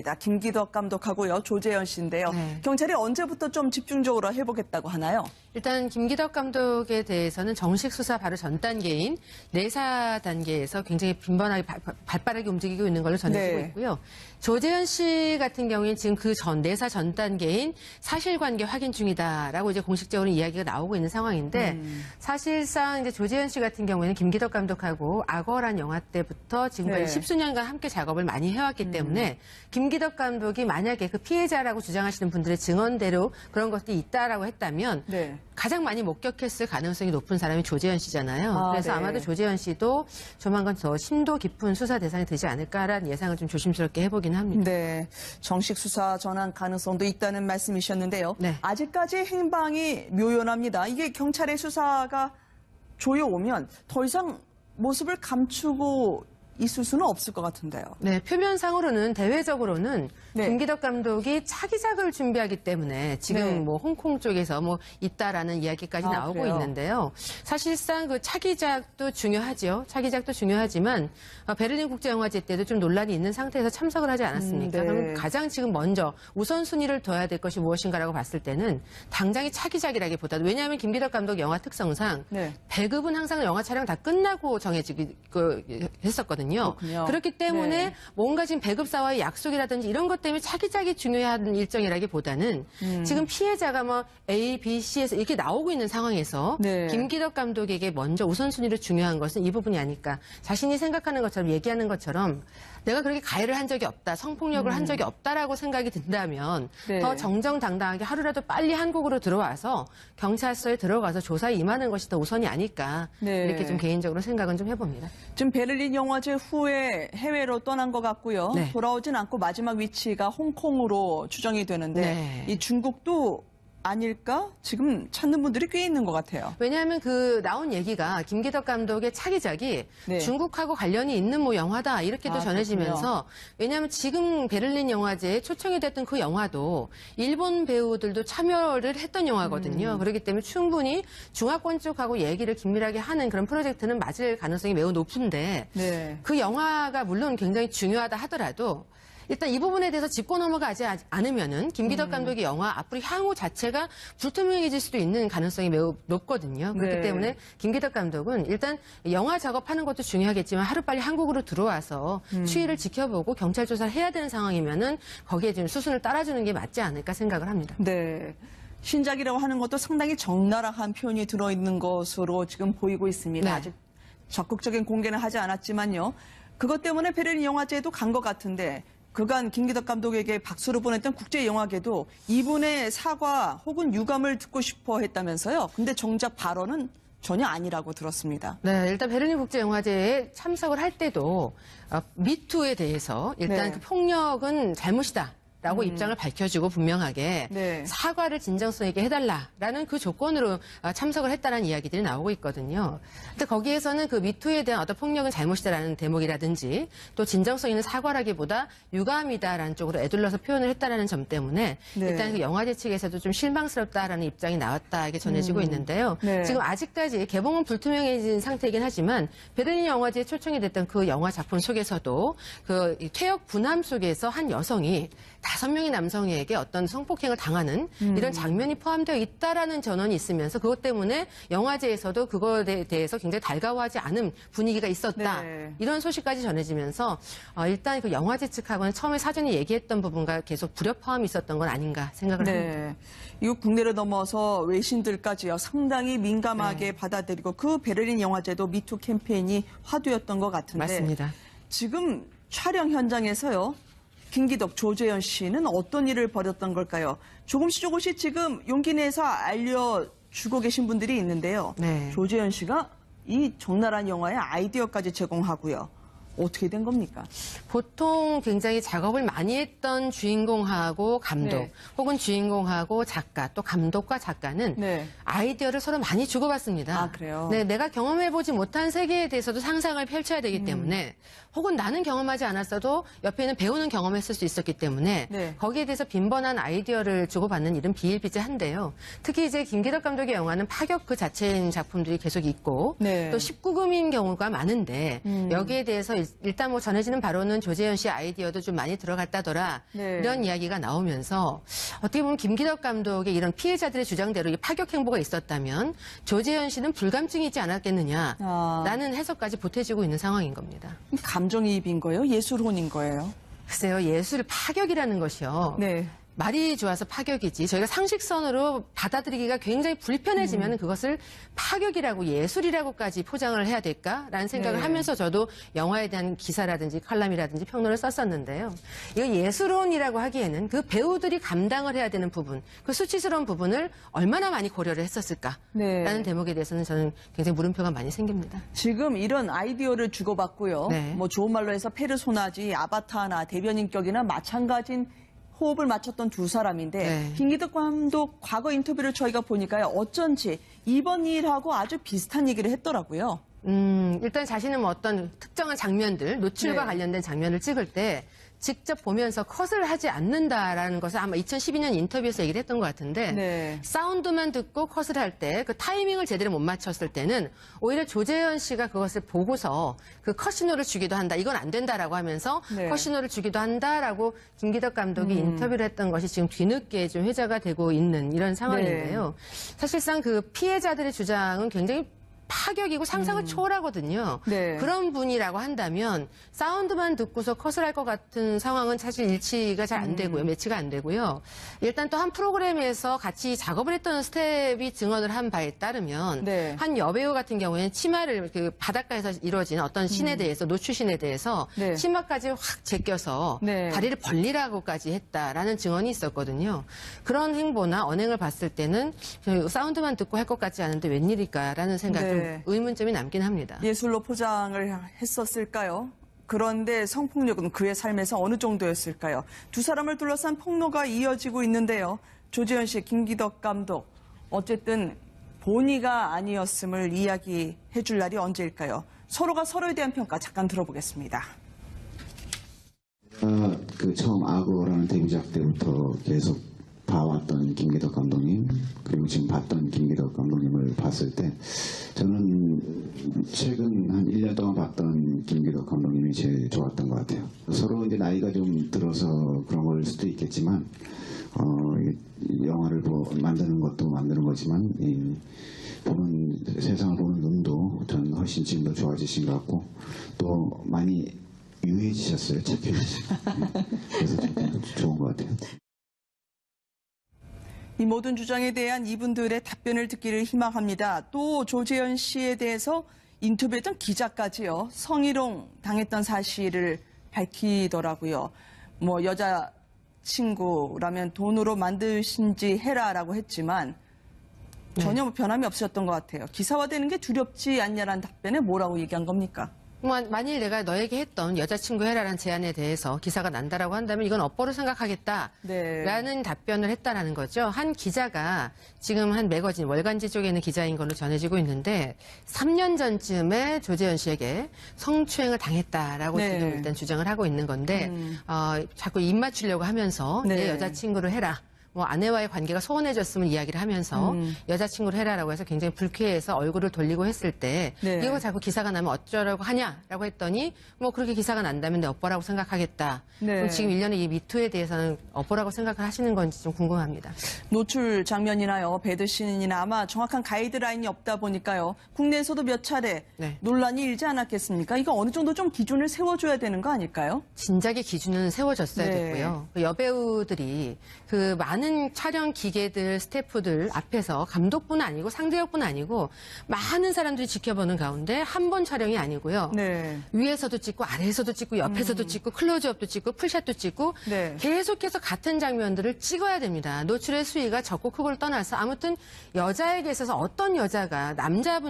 김기덕 감독하고요, 조재현 씨인데요. 네. 경찰이 언제부터 좀 집중적으로 해보겠다고 하나요? 일단 김기덕 감독에 대해서는 정식 수사 바로 전 단계인 내사 단계에서 굉장히 빈번하게 발빠르게 움직이고 있는 걸로 전해지고 네. 있고요. 조재현 씨 같은 경우에는 지금 그 내사 전 단계인 사실관계 확인 중이다라고 이제 공식적으로 이야기가 나오고 있는 상황인데 사실상 이제 조재현 씨 같은 경우에는 김기덕 감독하고 악어란 영화 때부터 지금까지 네. 십수년간 함께 작업을 많이 해왔기 때문에 김기덕 감독이 만약에 그 피해자라고 주장하시는 분들의 증언대로 그런 것들이 있다라고 했다면 네. 가장 많이 목격했을 가능성이 높은 사람이 조재현 씨잖아요. 그래서 네. 아마도 조재현 씨도 조만간 더 심도 깊은 수사 대상이 되지 않을까라는 예상을 좀 조심스럽게 해보긴 합니다. 네, 정식 수사 전환 가능성도 있다는 말씀이셨는데요. 네. 아직까지 행방이 묘연합니다. 이게 경찰의 수사가 조여오면 더 이상 모습을 감추고 있을 수는 없을 것 같은데요. 네, 표면상으로는 대외적으로는 네. 김기덕 감독이 차기작을 준비하기 때문에 지금 네. 뭐 홍콩 쪽에서 뭐 있다라는 이야기까지 나오고 그래요? 있는데요. 사실상 그 차기작도 중요하죠. 차기작도 중요하지만 베를린 국제영화제 때도 좀 논란이 있는 상태에서 참석을 하지 않았습니까? 네. 그럼 가장 지금 먼저 우선순위를 둬야 될 것이 무엇인가라고 봤을 때는 당장이 차기작이라기보다도 왜냐하면 김기덕 감독 영화 특성상 네. 배급은 항상 영화 촬영 다 끝나고 했었거든요. 그렇군요. 그렇기 때문에 네. 뭔가 지금 배급사와의 약속이라든지 이런 것 때문에 차기작이 중요한 일정이라기보다는 지금 피해자가 뭐 A, B, C에서 이렇게 나오고 있는 상황에서 네. 김기덕 감독에게 먼저 우선순위로 중요한 것은 이 부분이 아닐까. 자신이 생각하는 것처럼 얘기하는 것처럼 내가 그렇게 가해를 한 적이 없다, 성폭력을 한 적이 없다라고 생각이 든다면 네. 더 정정당당하게 하루라도 빨리 한국으로 들어와서 경찰서에 들어가서 조사에 임하는 것이 더 우선이 아닐까. 네. 이렇게 좀 개인적으로 생각은 좀 해봅니다. 지금 베를린 영화제 후에 해외로 떠난 것 같고요. 네. 돌아오진 않고 마지막 위치가 홍콩으로 추정이 되는데 네. 이 중국도 아닐까? 지금 찾는 분들이 꽤 있는 것 같아요. 왜냐하면 그 나온 얘기가 김기덕 감독의 차기작이 네. 중국하고 관련이 있는 뭐 영화다 이렇게도 아, 전해지면서 왜냐하면 지금 베를린 영화제에 초청이 됐던 그 영화도 일본 배우들도 참여를 했던 영화거든요. 그렇기 때문에 충분히 중화권 쪽하고 얘기를 긴밀하게 하는 그런 프로젝트는 맞을 가능성이 매우 높은데 네. 그 영화가 물론 굉장히 중요하다 하더라도 일단 이 부분에 대해서 짚고 넘어가지 않으면은 김기덕 감독의 영화 앞으로 향후 자체가 불투명해질 수도 있는 가능성이 매우 높거든요. 그렇기 네. 때문에 김기덕 감독은 일단 영화 작업하는 것도 중요하겠지만 하루빨리 한국으로 들어와서 추이를 지켜보고 경찰 조사를 해야 되는 상황이면은 거기에 지금 수순을 따라주는 게 맞지 않을까 생각을 합니다. 네. 신작이라고 하는 것도 상당히 적나라한 표현이 들어있는 것으로 지금 보이고 있습니다. 네. 아직 적극적인 공개는 하지 않았지만요. 그것 때문에 베를린 영화제에도 간 것 같은데 그간 김기덕 감독에게 박수를 보냈던 국제영화계도 이분의 사과 혹은 유감을 듣고 싶어 했다면서요. 근데 정작 발언은 전혀 아니라고 들었습니다. 네, 일단 베를린 국제영화제에 참석을 할 때도 미투에 대해서 일단 네. 그 폭력은 잘못이다. 라고 입장을 밝혀주고 분명하게 네. 사과를 진정성 있게 해달라라는 그 조건으로 참석을 했다는 이야기들이 나오고 있거든요. 근데 거기에서는 그 미투에 대한 어떤 폭력은 잘못이다라는 대목이라든지 또 진정성 있는 사과라기보다 유감이다라는 쪽으로 애둘러서 표현을 했다라는 점 때문에 네. 일단 그 영화제 측에서도 좀 실망스럽다라는 입장이 나왔다 이게 전해지고 있는데요. 네. 지금 아직까지 개봉은 불투명해진 상태이긴 하지만 베를린 영화제에 초청이 됐던 그 영화 작품 속에서도 그 퇴역 분함 속에서 한 여성이 5명의 남성에게 어떤 성폭행을 당하는 이런 장면이 포함되어 있다라는 전언이 있으면서 그것 때문에 영화제에서도 그것에 대해서 굉장히 달가워하지 않은 분위기가 있었다. 네. 이런 소식까지 전해지면서 일단 그 영화제 측하고는 처음에 사전에 얘기했던 부분과 계속 불협화음이 있었던 건 아닌가 생각을 합니다. 네. 이거 국내를 넘어서 외신들까지요. 상당히 민감하게 네. 받아들이고 그 베를린 영화제도 미투 캠페인이 화두였던 것 같은데 맞습니다. 지금 촬영 현장에서요. 김기덕, 조재현 씨는 어떤 일을 벌였던 걸까요? 조금씩 지금 용기 내서 알려주고 계신 분들이 있는데요. 네. 조재현 씨가 이 적나라한 영화의 아이디어까지 제공하고요. 어떻게 된 겁니까? 보통 굉장히 작업을 많이 했던 주인공하고 감독 네. 혹은 주인공하고 작가 또 감독과 작가는 네. 아이디어를 서로 많이 주고받습니다. 아, 그래요? 네, 내가 경험해보지 못한 세계에 대해서도 상상을 펼쳐야 되기 때문에 혹은 나는 경험하지 않았어도 옆에 있는 배우는 경험했을 수 있었기 때문에 네. 거기에 대해서 빈번한 아이디어를 주고받는 일은 비일비재한데요. 특히 이제 김기덕 감독의 영화는 파격 그 자체인 작품들이 계속 있고 네. 또 19금인 경우가 많은데 여기에 대해서 일단 뭐 전해지는 바로는 조재현 씨 아이디어도 좀 많이 들어갔다더라. 네. 이런 이야기가 나오면서 어떻게 보면 김기덕 감독의 이런 피해자들의 주장대로 이 파격 행보가 있었다면 조재현 씨는 불감증이지 않았겠느냐라는 해석까지 보태지고 있는 상황인 겁니다. 감정이입인 거예요? 예술혼인 거예요? 글쎄요, 예술 파격이라는 것이요. 네. 말이 좋아서 파격이지. 저희가 상식선으로 받아들이기가 굉장히 불편해지면 그것을 파격이라고 예술이라고까지 포장을 해야 될까라는 생각을 네. 하면서 저도 영화에 대한 기사라든지 칼럼이라든지 평론을 썼었는데요. 이거 예술혼이라고 하기에는 그 배우들이 감당을 해야 되는 부분, 그 수치스러운 부분을 얼마나 많이 고려를 했었을까라는 네. 대목에 대해서는 저는 굉장히 물음표가 많이 생깁니다. 지금 이런 아이디어를 주고받고요. 네. 뭐 좋은 말로 해서 페르소나지, 아바타나 대변인격이나 마찬가지인 호흡을 맞췄던 두 사람인데 네. 김기덕 감독 과거 인터뷰를 저희가 보니까요. 어쩐지 이번 일하고 아주 비슷한 얘기를 했더라고요. 일단 자신은 뭐 어떤 특정한 장면들, 노출과 네. 관련된 장면을 찍을 때 직접 보면서 컷을 하지 않는다라는 것을 아마 2012년 인터뷰에서 얘기를 했던 것 같은데 네. 사운드만 듣고 컷을 할 때 그 타이밍을 제대로 못 맞췄을 때는 오히려 조재현 씨가 그것을 보고서 그 컷신호를 주기도 한다. 이건 안 된다라고 하면서 네. 컷신호를 주기도 한다라고 김기덕 감독이 인터뷰를 했던 것이 지금 뒤늦게 좀 회자가 되고 있는 이런 상황인데요. 사실상 그 피해자들의 주장은 굉장히 파격이고 상상을 초월하거든요. 네. 그런 분이라고 한다면 사운드만 듣고서 컷을 할 것 같은 상황은 사실 일치가 잘 안 되고요. 매치가 안 되고요. 일단 또 한 프로그램에서 같이 작업을 했던 스텝이 증언을 한 바에 따르면 네. 한 여배우 같은 경우에는 치마를 그 바닷가에서 이루어진 어떤 신에 대해서 노출신에 대해서 네. 치마까지 확 제껴서 네. 다리를 벌리라고까지 했다라는 증언이 있었거든요. 그런 행보나 언행을 봤을 때는 사운드만 듣고 할 것 같지 않은데 웬일일까라는 생각 네. 좀 의문점이 남긴 합니다. 예술로 포장을 했었을까요? 그런데 성폭력은 그의 삶에서 어느 정도였을까요? 두 사람을 둘러싼 폭로가 이어지고 있는데요. 조재현 씨, 김기덕 감독, 어쨌든 본의가 아니었음을 이야기해 줄 날이 언제일까요? 서로가 서로에 대한 평가 잠깐 들어보겠습니다. 그 처음 악어라는 데뷔작 때부터 계속 봐왔던 김기덕 감독님, 그리고 지금 봤던 김기덕 감독님을 봤을 때 저는 최근 한 1년 동안 봤던 김기덕 감독님이 제일 좋았던 것 같아요. 서로 이제 나이가 좀 들어서 그런 걸 수도 있겠지만 이 영화를 만드는 것도 만드는 거지만 세상을 보는 눈도 저는 훨씬 지금 더 좋아지신 것 같고 또 많이 유해지셨어요. 착해지시고. 그래서 좀 좋은 것 같아요. 이 모든 주장에 대한 이분들의 답변을 듣기를 희망합니다. 또 조재현 씨에 대해서 인터뷰했던 기자까지요. 성희롱 당했던 사실을 밝히더라고요. 뭐 여자친구라면 돈으로 만드신지 해라라고 했지만 전혀 뭐 변함이 없으셨던 것 같아요. 기사화되는 게 두렵지 않냐라는 답변에 뭐라고 얘기한 겁니까? 만일 내가 너에게 했던 여자친구 해라라는 제안에 대해서 기사가 난다라고 한다면 이건 업보로 생각하겠다라는 네. 답변을 했다라는 거죠. 한 기자가 지금 한 매거진 월간지 쪽에 있는 기자인 걸로 전해지고 있는데 3년 전쯤에 조재현 씨에게 성추행을 당했다라고 네. 지금 일단 주장을 하고 있는 건데 자꾸 입 맞추려고 하면서 네. 내 여자친구를 해라. 뭐 아내와의 관계가 소원해졌으면 이야기를 하면서 여자친구를 해라라고 해서 굉장히 불쾌해서 얼굴을 돌리고 했을 때 네. 이거 자꾸 기사가 나면 어쩌라고 하냐라고 했더니 뭐 그렇게 기사가 난다면 내 업보라고 생각하겠다. 네. 그럼 지금 일련의 이 미투에 대해서는 업보라고 생각을 하시는 건지 좀 궁금합니다. 노출 장면이나요, 배드신이나 아마 정확한 가이드라인이 없다 보니까요. 국내에서도 몇 차례 네. 논란이 일지 않았겠습니까? 이거 어느 정도 좀 기준을 세워줘야 되는 거 아닐까요? 진작에 기준은 세워졌어야 네. 됐고요. 그 여배우들이 그 많은 촬영 기계들, 스태프들 앞에서 감독뿐 아니고 상대역뿐 아니고 많은 사람들이 지켜보는 가운데 한 번 촬영이 아니고요. 네. 위에서도 찍고 아래에서도 찍고 옆에서도 찍고 클로즈업도 찍고 풀샷도 찍고 네. 계속해서 같은 장면들을 찍어야 됩니다. 노출의 수위가 적고 크고를 떠나서 아무튼 여자에게 있어서 어떤 여자가 남자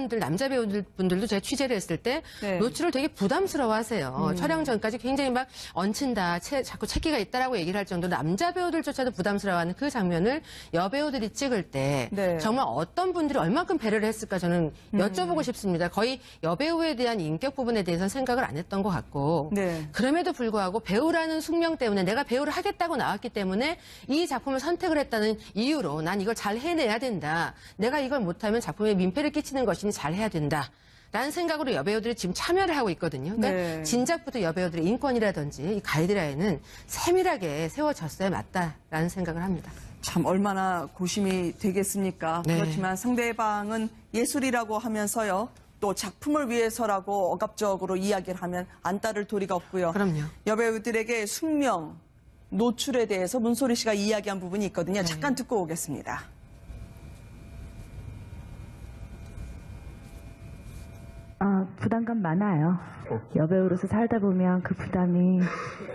배우분들도 제가 취재를 했을 때 네. 노출을 되게 부담스러워하세요. 촬영 전까지 굉장히 막 얹힌다, 자꾸 채기가 있다라고 얘기를 할 정도로 남자 배우들조차도 부담스러워하는 그 장면을 여배우들이 찍을 때 네. 정말 어떤 분들이 얼마큼 배려를 했을까 저는 여쭤보고 싶습니다. 거의 여배우에 대한 인격 부분에 대해서는 생각을 안 했던 것 같고 네. 그럼에도 불구하고 배우라는 숙명 때문에 내가 배우를 하겠다고 나왔기 때문에 이 작품을 선택을 했다는 이유로 난 이걸 잘 해내야 된다. 내가 이걸 못하면 작품에 민폐를 끼치는 것이니 잘 해야 된다. 라는 생각으로 여배우들이 지금 참여를 하고 있거든요. 그러니까 네. 진작부터 여배우들의 인권이라든지 이 가이드라인은 세밀하게 세워졌어야 맞다라는 생각을 합니다. 참 얼마나 고심이 되겠습니까? 네. 그렇지만 상대방은 예술이라고 하면서요. 또 작품을 위해서라고 억압적으로 이야기를 하면 안 따를 도리가 없고요. 그럼요. 여배우들에게 숙명, 노출에 대해서 문소리 씨가 이야기한 부분이 있거든요. 네. 잠깐 듣고 오겠습니다. 부담감 많아요. 여배우로서 살다 보면 그 부담이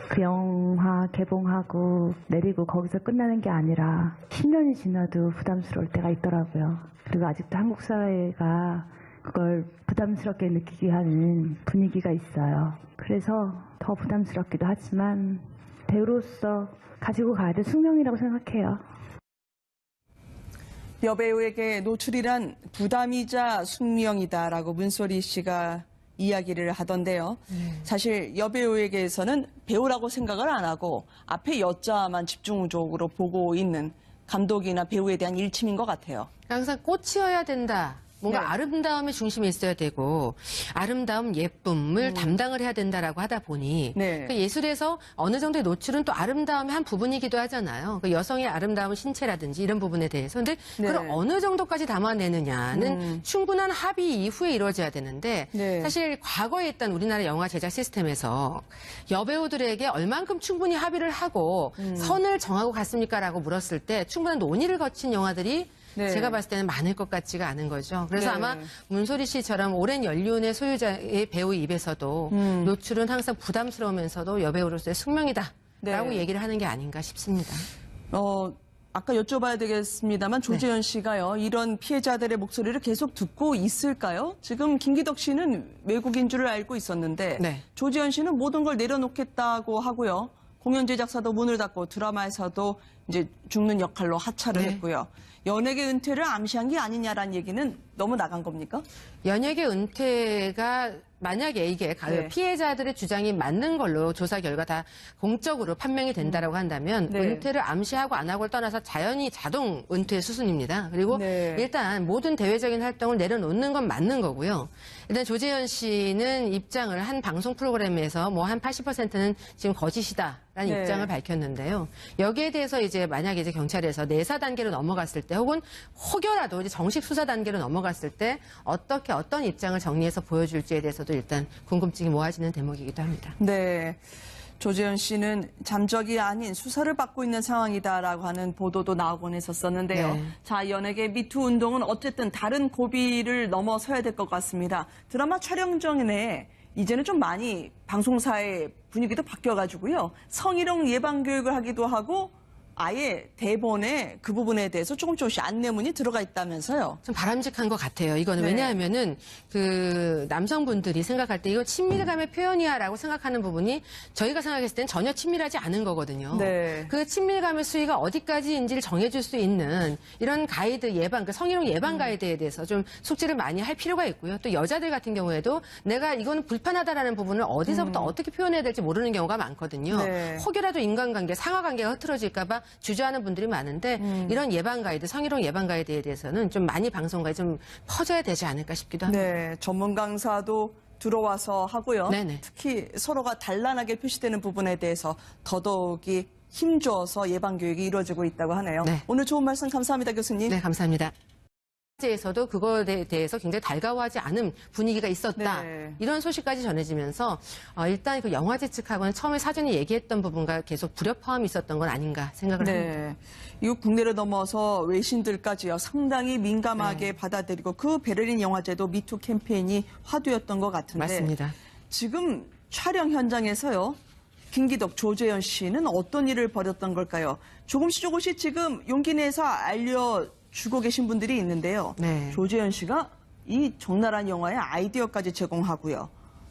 그 영화 개봉하고 내리고 거기서 끝나는 게 아니라 10년이 지나도 부담스러울 때가 있더라고요. 그리고 아직도 한국 사회가 그걸 부담스럽게 느끼게 하는 분위기가 있어요. 그래서 더 부담스럽기도 하지만 배우로서 가지고 가야 될 숙명이라고 생각해요. 여배우에게 노출이란 부담이자 숙명이다라고 문소리 씨가 이야기를 하던데요. 사실 여배우에게서는 배우라고 생각을 안 하고 앞에 여자만 집중적으로 보고 있는 감독이나 배우에 대한 일침인 것 같아요. 항상 꽃이어야 된다. 뭔가 네. 아름다움의 중심에 있어야 되고 아름다움, 예쁨을 담당을 해야 된다라고 하다 보니 네. 그 예술에서 어느 정도의 노출은 또 아름다움의 한 부분이기도 하잖아요. 그 여성의 아름다운 신체라든지 이런 부분에 대해서. 근데 네. 그걸 어느 정도까지 담아내느냐는 충분한 합의 이후에 이루어져야 되는데 네. 사실 과거에 있던 우리나라 영화 제작 시스템에서 여배우들에게 얼만큼 충분히 합의를 하고 선을 정하고 갔습니까라고 물었을 때 충분한 논의를 거친 영화들이 네. 제가 봤을 때는 많을 것 같지가 않은 거죠. 그래서 네. 아마 문소리 씨처럼 오랜 연륜의 소유자의 배우 입에서도 노출은 항상 부담스러우면서도 여배우로서의 숙명이다라고 네. 얘기를 하는 게 아닌가 싶습니다. 아까 여쭤봐야 되겠습니다만 조재현 씨가요. 이런 피해자들의 목소리를 계속 듣고 있을까요? 지금 김기덕 씨는 외국인 줄을 알고 있었는데 네. 조재현 씨는 모든 걸 내려놓겠다고 하고요. 공연 제작사도 문을 닫고 드라마에서도 이제 죽는 역할로 하차를 네. 했고요. 연예계 은퇴를 암시한 게 아니냐라는 얘기는 너무 나간 겁니까? 연예계 은퇴가 만약에 이게 네. 피해자들의 주장이 맞는 걸로 조사 결과 다 공적으로 판명이 된다라고 한다면 네. 은퇴를 암시하고 안 하고를 떠나서 자연히 자동 은퇴 수순입니다. 그리고 네. 일단 모든 대외적인 활동을 내려놓는 건 맞는 거고요. 일단 조재현 씨는 입장을 한 방송 프로그램에서 뭐 한 80%는 지금 거짓이다라는 네. 입장을 밝혔는데요. 여기에 대해서 이제 만약에 이제 경찰에서 내사 단계로 넘어갔을 때 혹은 혹여라도 이제 정식 수사 단계로 넘어갔을 때 어떤 입장을 정리해서 보여줄지에 대해서도 일단 궁금증이 모아지는 대목이기도 합니다. 네. 조재현 씨는 잠적이 아닌 수사를 받고 있는 상황이다라고 하는 보도도 나오곤 했었었는데요. 네. 자, 연예계 미투 운동은 어쨌든 다른 고비를 넘어서야 될 것 같습니다. 드라마 촬영 전에 이제는 좀 많이 방송사의 분위기도 바뀌어가지고요. 성희롱 예방 교육을 하기도 하고 아예 대본에 그 부분에 대해서 조금씩 안내문이 들어가 있다면서요. 좀 바람직한 것 같아요. 이거는 네. 왜냐하면은 그 남성분들이 생각할 때 이거 친밀감의 표현이야라고 생각하는 부분이 저희가 생각했을 때는 전혀 친밀하지 않은 거거든요. 네. 그 친밀감의 수위가 어디까지인지를 정해줄 수 있는 이런 가이드 예방, 그 성희롱 예방 가이드에 대해서 좀 숙지를 많이 할 필요가 있고요. 또 여자들 같은 경우에도 내가 이거는 불편하다라는 부분을 어디서부터 어떻게 표현해야 될지 모르는 경우가 많거든요. 네. 혹여라도 인간관계, 상하관계가 흐트러질까봐 주저하는 분들이 많은데 이런 예방 가이드, 성희롱 예방 가이드에 대해서는 좀 많이 방송가에 좀 퍼져야 되지 않을까 싶기도 합니다. 네, 전문 강사도 들어와서 하고요. 네네. 특히 서로가 단란하게 표시되는 부분에 대해서 더더욱이 힘줘서 예방 교육이 이루어지고 있다고 하네요. 네. 오늘 좋은 말씀 감사합니다, 교수님. 네, 감사합니다. 에서도 그거에 대해서 굉장히 달가워하지 않은 분위기가 있었다. 네. 이런 소식까지 전해지면서 일단 그 영화제 측하고는 처음에 사전에 얘기했던 부분과 계속 불협화음이 있었던 건 아닌가 생각을 합니다. 네. 이거 국내를 넘어서 외신들까지요. 상당히 민감하게 네. 받아들이고 그 베를린 영화제도 미투 캠페인이 화두였던 것 같은데 맞습니다. 지금 촬영 현장에서요. 김기덕, 조재현 씨는 어떤 일을 벌였던 걸까요? 조금씩 지금 용기 내서 알려주고 계신 분들이 있는데요. 네. 조재현 씨가 이 적나라한 영화의 아이디어까지 제공하고요.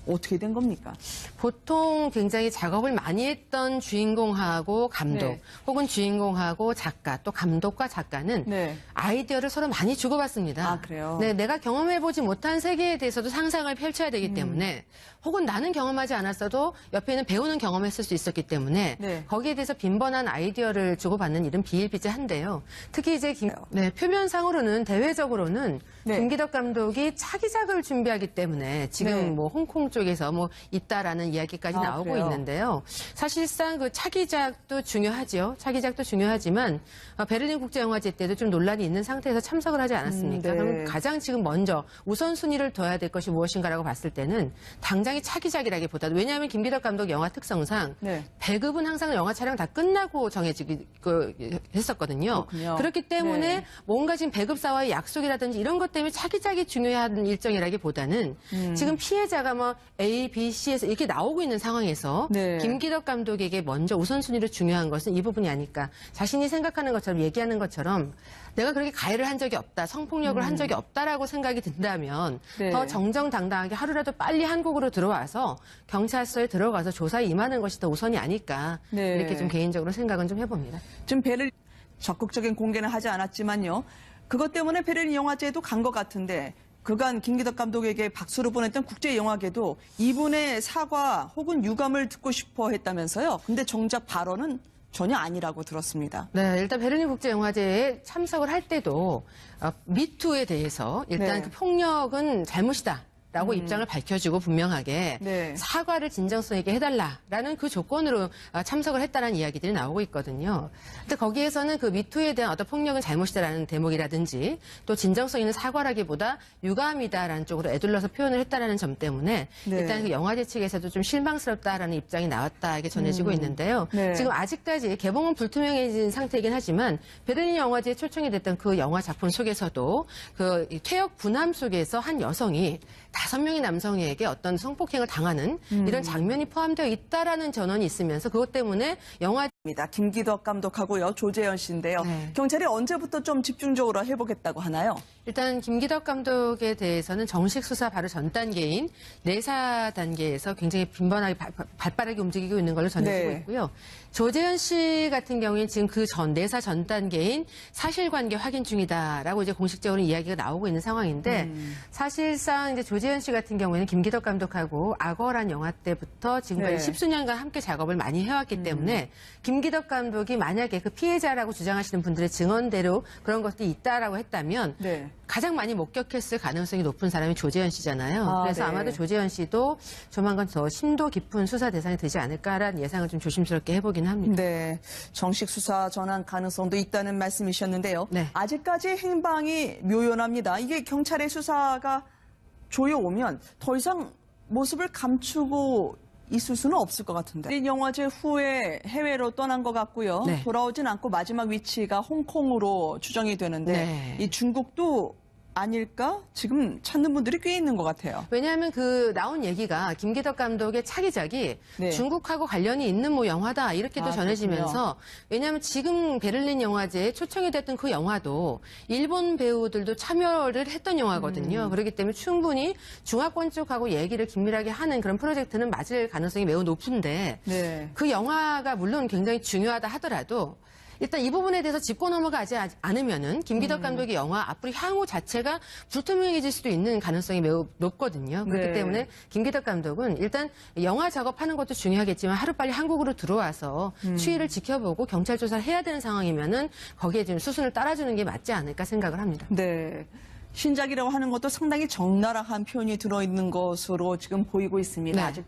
어떻게 된 겁니까? 보통 굉장히 작업을 많이 했던 주인공하고 감독, 네. 혹은 주인공하고 작가, 또 감독과 작가는 네. 아이디어를 서로 많이 주고받습니다. 아, 그래요? 네, 내가 경험해보지 못한 세계에 대해서도 상상을 펼쳐야 되기 때문에, 혹은 나는 경험하지 않았어도 옆에 있는 배우는 경험했을 수 있었기 때문에, 네. 거기에 대해서 빈번한 아이디어를 주고받는 일은 비일비재한데요. 특히 이제 표면상으로는 대외적으로는 네. 김기덕 감독이 차기작을 준비하기 때문에 지금 네. 뭐 홍콩 쪽에서 뭐 있다라는 이야기까지 아, 나오고 그래요? 있는데요. 사실상 그 차기작도 중요하죠. 차기작도 중요하지만 베를린 국제영화제 때도 좀 논란이 있는 상태에서 참석을 하지 않았습니까? 네. 그럼 가장 지금 먼저 우선순위를 둬야 될 것이 무엇인가라고 봤을 때는 당장이 차기작이라기보다도, 왜냐하면 김기덕 감독 영화 특성상 네. 배급은 항상 영화 촬영 다 끝나고 했었거든요. 그렇군요. 그렇기 때문에 네. 뭔가 지금 배급사와의 약속이라든지 이런 것 때문에 차기작이 중요한 일정이라기보다는 지금 피해자가 뭐 A, B, C에서 이렇게 나오고 있는 상황에서 네. 김기덕 감독에게 먼저 우선순위로 중요한 것은 이 부분이 아닐까. 자신이 생각하는 것처럼, 얘기하는 것처럼 내가 그렇게 가해를 한 적이 없다, 성폭력을 한 적이 없다라고 생각이 든다면 네. 더 정정당당하게 하루라도 빨리 한국으로 들어와서 경찰서에 들어가서 조사에 임하는 것이 더 우선이 아닐까. 네. 이렇게 좀 개인적으로 생각은 좀 해봅니다. 지금 베를린 적극적인 공개는 하지 않았지만요. 그것 때문에 베를린 영화제에도 간 것 같은데 그간 김기덕 감독에게 박수를 보냈던 국제영화계도 이분의 사과 혹은 유감을 듣고 싶어 했다면서요. 근데 정작 발언은 전혀 아니라고 들었습니다. 네, 일단 베를린 국제영화제에 참석을 할 때도 미투에 대해서 일단 네. 그 폭력은 잘못이다. 라고 입장을 밝혀주고 분명하게 네. 사과를 진정성 있게 해달라라는 그 조건으로 참석을 했다는 이야기들이 나오고 있거든요. 근데 거기에서는 그 미투에 대한 어떤 폭력은 잘못이다라는 대목이라든지 또 진정성 있는 사과라기보다 유감이다라는 쪽으로 애둘러서 표현을 했다라는 점 때문에 네. 일단 그 영화제 측에서도 좀 실망스럽다라는 입장이 나왔다 이게 전해지고 있는데요. 네. 지금 아직까지 개봉은 불투명해진 상태이긴 하지만 베를린 영화제에 초청이 됐던 그 영화 작품 속에서도 그 퇴역 분함 속에서 한 여성이 5명의 남성에게 어떤 성폭행을 당하는 이런 장면이 포함되어 있다라는 전언이 있으면서 그것 때문에 영화 김기덕 감독하고요. 조재현 씨인데요. 네. 경찰이 언제부터 좀 집중적으로 해보겠다고 하나요? 일단 김기덕 감독에 대해서는 정식 수사 바로 전 단계인 내사 단계에서 굉장히 빈번하게 발빠르게 움직이고 있는 걸로 전해지고 네. 있고요. 조재현 씨 같은 경우에는 지금 그 내사 전 단계인 사실관계 확인 중이다라고 이제 공식적으로 이야기가 나오고 있는 상황인데 사실상 이제 조재현 씨 같은 경우에는 김기덕 감독하고 악어란 영화 때부터 지금까지 네. 10수년간 함께 작업을 많이 해왔기 때문에 김기덕 감독이 만약에 그 피해자라고 주장하시는 분들의 증언대로 그런 것들이 있다라고 했다면 네. 가장 많이 목격했을 가능성이 높은 사람이 조재현 씨잖아요. 아, 그래서 네. 아마도 조재현 씨도 조만간 더 심도 깊은 수사 대상이 되지 않을까라는 예상을 좀 조심스럽게 해보기는 합니다. 네, 정식 수사 전환 가능성도 있다는 말씀이셨는데요. 네. 아직까지 행방이 묘연합니다. 이게 경찰의 수사가 조여오면 더 이상 모습을 감추고 있을 수는 없을 것 같은데. 이 영화제 후에 해외로 떠난 것 같고요. 네. 돌아오진 않고 마지막 위치가 홍콩으로 추정이 되는데 네. 이 중국도 아닐까? 지금 찾는 분들이 꽤 있는 것 같아요. 왜냐하면 그 나온 얘기가 김기덕 감독의 차기작이 네. 중국하고 관련이 있는 뭐 영화다 이렇게 또 아, 전해지면서 왜냐하면 지금 베를린 영화제에 초청이 됐던 그 영화도 일본 배우들도 참여를 했던 영화거든요. 그렇기 때문에 충분히 중화권 쪽하고 얘기를 긴밀하게 하는 그런 프로젝트는 맞을 가능성이 매우 높은데 네. 그 영화가 물론 굉장히 중요하다 하더라도 일단 이 부분에 대해서 짚고 넘어가지 않으면은 김기덕 감독의 영화 앞으로 향후 자체가 불투명해질 수도 있는 가능성이 매우 높거든요. 그렇기 네. 때문에 김기덕 감독은 일단 영화 작업하는 것도 중요하겠지만 하루빨리 한국으로 들어와서 추이를 지켜보고 경찰 조사를 해야 되는 상황이면은 거기에 지금 수순을 따라주는 게 맞지 않을까 생각을 합니다. 네. 신작이라고 하는 것도 상당히 적나라한 표현이 들어있는 것으로 지금 보이고 있습니다. 네. 아직